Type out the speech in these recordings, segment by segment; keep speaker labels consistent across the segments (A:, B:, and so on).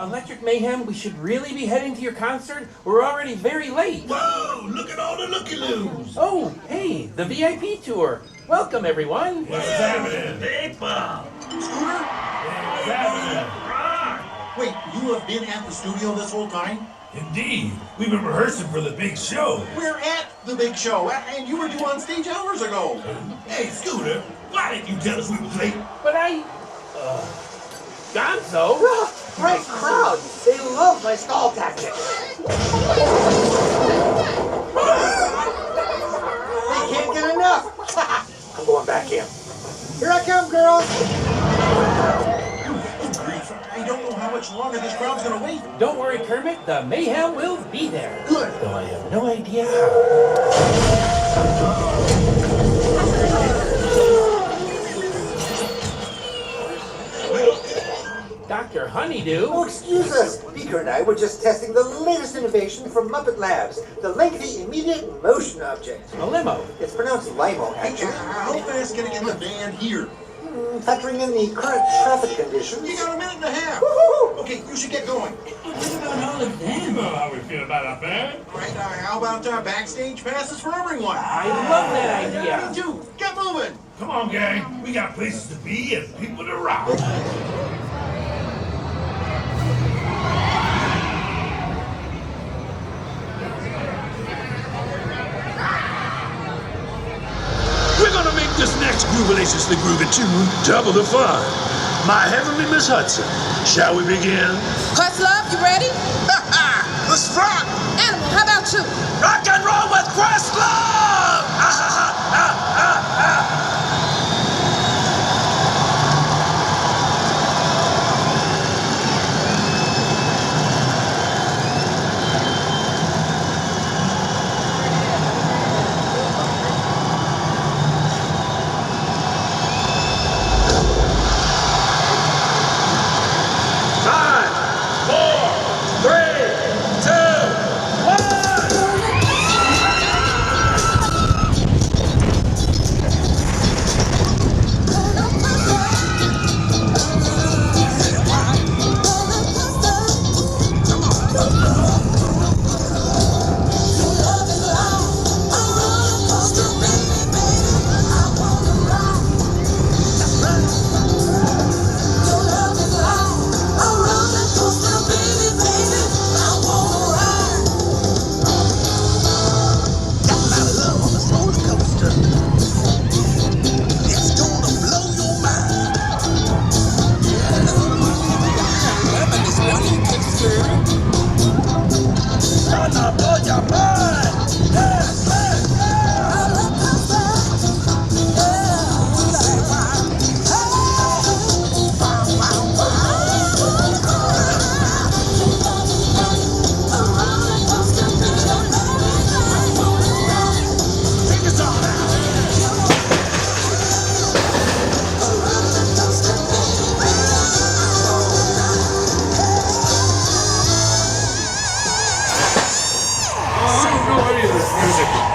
A: Electric Mayhem, we should really be heading to your concert. We're already very late.
B: Whoa, look at all the looky-loos.
A: Oh, hey, the VIP tour. Welcome, everyone.
B: What's happening? People.
C: Scooter?
B: What's happening?
C: Wait, you have been at the studio this whole time?
B: Indeed. We've been rehearsing for the big show.
C: We're at the big show, and you were due on stage hours ago.
B: Hey, Scooter, why didn't you tell us we was late?
A: But Gonzo?
D: Great crowd. They love my stall tactics. They can't get enough. I'm going back in. Here I come, girls.
C: I don't know how much longer this crowd's gonna wait.
A: Don't worry, Kermit. The Mayhem will be there.
C: Good.
A: Though I have no idea how. Dr. Honeydew?
D: Oh, excuse us. Beaker and I were just testing the latest innovation from Muppet Labs, the lengthy immediate motion object.
A: A limo.
D: It's pronounced limo, actually.
C: How fast can I get the van here?
D: Factoring in the current traffic conditions.
C: You got a minute and a half.
D: Woohoo!
C: Okay, you should get going.
B: What about all of them? You know how we feel about our band.
C: All right, how about backstage passes for everyone?
A: I love that idea.
C: Me too. Get moving.
B: Come on, gang. We got places to be and people to rock. We're gonna make this next groovalaciously groovy tune double the fun. My heavenly Miss Hudson. Shall we begin?
E: Questlove, you ready?
C: Let's rock.
E: Animal, how about you?
B: Rock and roll with Questlove!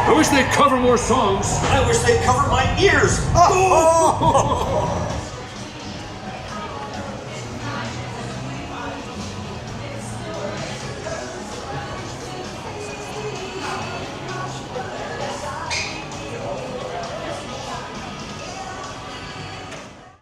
F: I wish they'd cover more songs.
D: I wish they'd cover my ears.